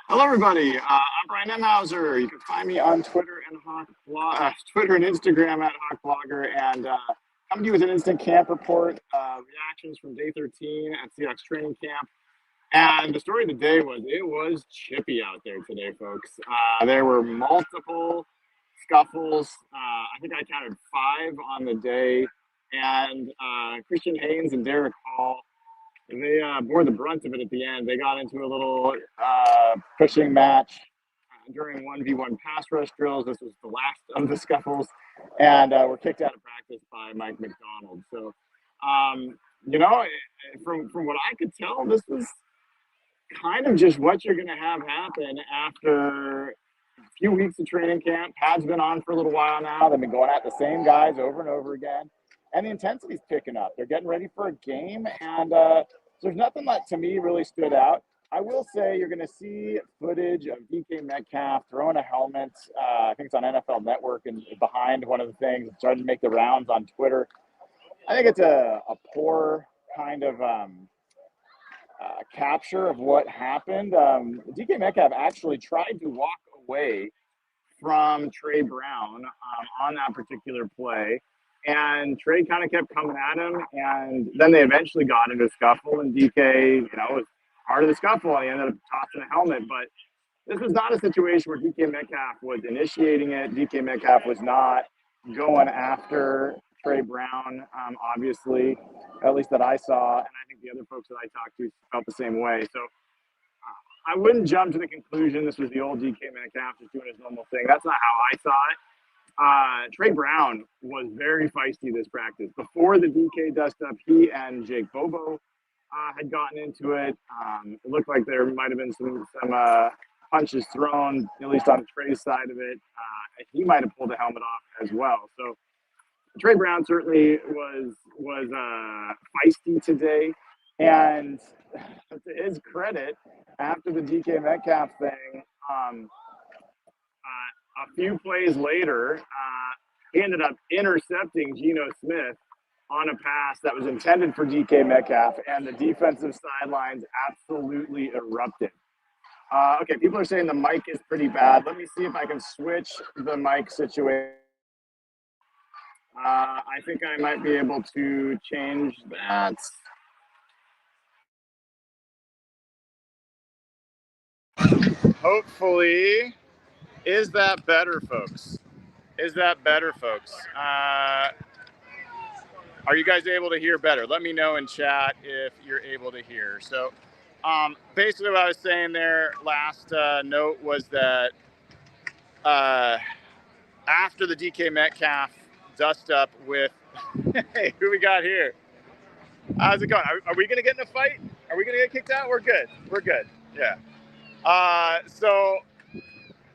Hello, everybody. I'm Brian Enhauser. You can find me on Twitter and Twitter and Instagram at HawkBlogger, and coming to you with an instant camp report, reactions from day 13 at Seahawks training camp. And the story of the day was it was chippy out there today, folks. There were multiple scuffles. I think I counted 5 on the day, and Christian Haynes and Derek Hall. They bore the brunt of it at the end. They got into a little pushing match during 1v1 pass rush drills. This was the last of the scuffles, and were kicked out of practice by Mike McDonald. So, from what I could tell, this was kind of just what you're going to have happen after a few weeks of training camp. Pad's been on for a little while now. They've been going at the same guys over and over again. And the intensity's picking up. They're getting ready for a game, and there's nothing that, to me, really stood out. I will say you're going to see footage of DK Metcalf throwing a helmet. I think it's on NFL Network and behind one of the things. It's starting to make the rounds on Twitter. I think it's a poor kind of capture of what happened. DK Metcalf actually tried to walk away from Trey Brown on that particular play. And Trey kind of kept coming at him, and then they eventually got into a scuffle, and DK, was part of the scuffle, and he ended up tossing a helmet. But this was not a situation where DK Metcalf was initiating it. DK Metcalf was not going after Trey Brown, obviously, at least that I saw, and I think the other folks that I talked to felt the same way. So I wouldn't jump to the conclusion this was the old DK Metcalf just doing his normal thing. That's not how I saw it. Trey Brown was very feisty this practice. Before the DK dust-up, he and Jake Bobo had gotten into it. It looked like there might have been some punches thrown, at least on Trey's side of it. He might have pulled the helmet off as well. So Trey Brown certainly was feisty today. And to his credit, after the DK Metcalf thing, a few plays later, he ended up intercepting Geno Smith on a pass that was intended for DK Metcalf, and the defensive sidelines absolutely erupted. Okay, people are saying the mic is pretty bad. Let me see if I can switch the mic situation. I think I might be able to change that. Hopefully. Is that better, folks? Is that better, folks? Are you guys able to hear better? Let me know in chat if you're able to hear. So basically what I was saying there last note was that after the DK Metcalf dust up with, hey, who we got here? How's it going? Are we going to get in a fight? Are we going to get kicked out? We're good. We're good. Yeah. So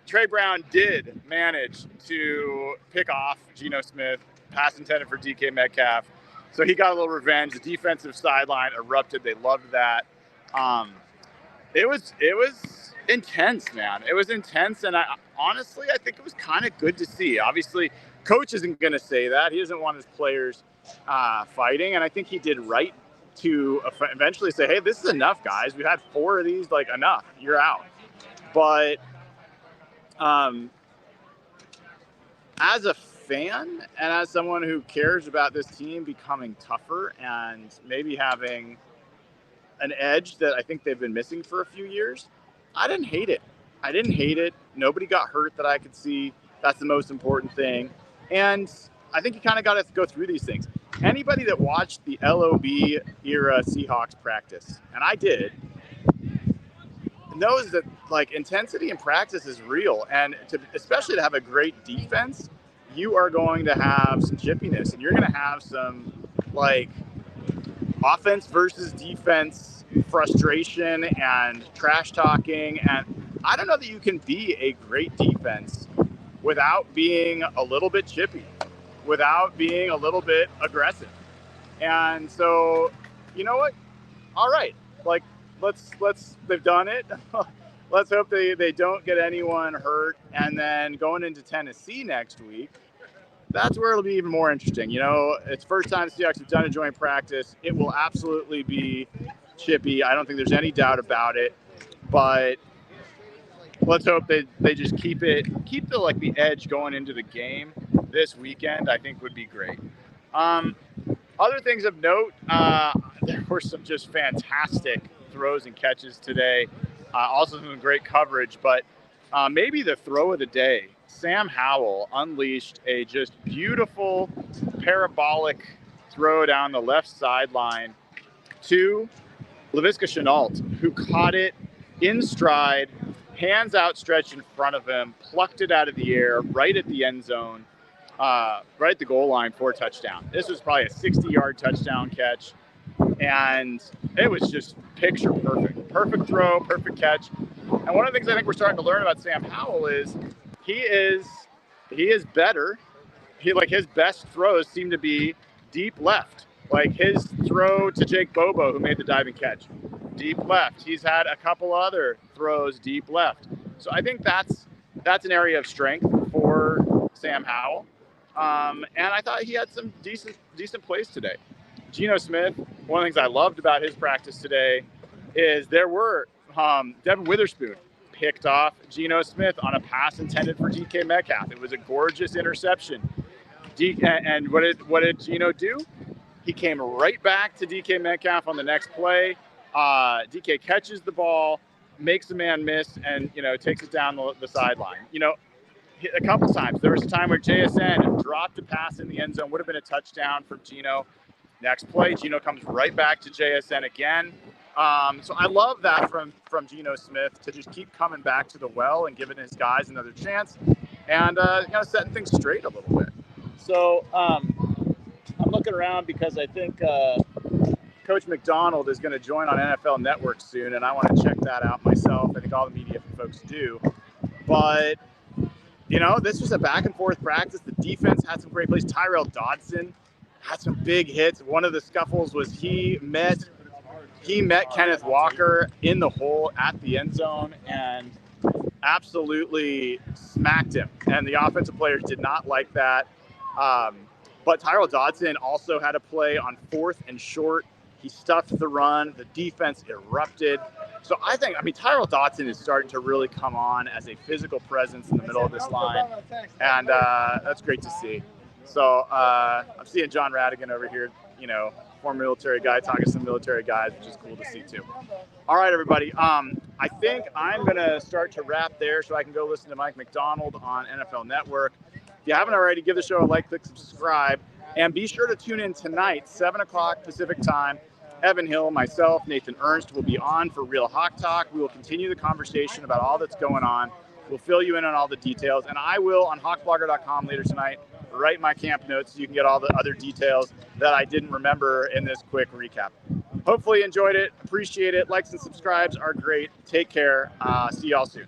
Trey Brown did manage to pick off Geno Smith, pass intended for DK Metcalf. So he got a little revenge. The defensive sideline erupted. They loved that. It was intense, man. It was intense, and honestly, I think it was kind of good to see. Obviously, coach isn't going to say that. He doesn't want his players fighting, and I think he did right to eventually say, hey, this is enough, guys. We've had 4 of these, enough. You're out. But as a fan and as someone who cares about this team becoming tougher and maybe having an edge that I think they've been missing for a few years, I didn't hate it. Nobody got hurt that I could see. That's the most important thing. And I think you kind of got to go through these things. Anybody that watched the LOB era Seahawks practice, and I did, knows that intensity in practice is real, and especially to have a great defense, you are going to have some chippiness, and you're going to have some offense versus defense frustration and trash talking. And I don't know that you can be a great defense without being a little bit chippy, without being a little bit aggressive. And so, you know what? All right, let's they've done it. Let's hope they don't get anyone hurt. And then going into Tennessee next week, that's where it'll be even more interesting. It's first time the Seahawks have done a joint practice. It will absolutely be chippy. I don't think there's any doubt about it. But let's hope they just keep the edge going into the game this weekend. I think would be great. Other things of note, there were some just fantastic throws and catches today. Also some great coverage, but maybe the throw of the day. Sam Howell unleashed a just beautiful parabolic throw down the left sideline to Laviska Shenault, who caught it in stride, hands outstretched in front of him, plucked it out of the air right at the end zone, right at the goal line for a touchdown. This was probably a 60-yard touchdown catch, and it was just picture perfect. Perfect throw, perfect catch. And one of the things I think we're starting to learn about Sam Howell is he is better. His best throws seem to be deep left. Like his throw to Jake Bobo, who made the diving catch, deep left. He's had a couple other throws deep left. So I think that's an area of strength for Sam Howell. And I thought he had some decent plays today. Geno Smith, one of the things I loved about his practice today is there were Devin Witherspoon picked off Geno Smith on a pass intended for DK Metcalf. It was a gorgeous interception. And what did Geno do? He came right back to DK Metcalf on the next play. DK catches the ball, makes the man miss, and takes it down the sideline. A couple times. There was a time where JSN dropped a pass in the end zone, would have been a touchdown for Geno. Next play, Geno comes right back to JSN again. So I love that from Geno Smith to just keep coming back to the well and giving his guys another chance and setting things straight a little bit. So I'm looking around because I think Coach McDonald is going to join on NFL Network soon, and I want to check that out myself. I think all the media folks do. But this was a back and forth practice. The defense had some great plays. Tyrell Dodson had some big hits. One of the scuffles was he met Kenneth Walker in the hole at the end zone and absolutely smacked him. And the offensive players did not like that. But Tyrell Dodson also had a play on 4th and short. He stuffed the run. The defense erupted. So I think, Tyrell Dodson is starting to really come on as a physical presence in the middle of this line. And that's great to see. So I'm seeing John Radigan over here, former military guy, talking to some military guys, which is cool to see too. All right, everybody. I think I'm going to start to wrap there so I can go listen to Mike McDonald on NFL Network. If you haven't already, give the show a like, click, subscribe, and be sure to tune in tonight, 7 o'clock Pacific time. Evan Hill, myself, Nathan Ernst will be on for Real Hawk Talk. We will continue the conversation about all that's going on. We'll fill you in on all the details, and I will, on hawkblogger.com later tonight, write my camp notes so you can get all the other details that I didn't remember in this quick recap. Hopefully you enjoyed it. Appreciate it. Likes and subscribes are great. Take care. See y'all soon.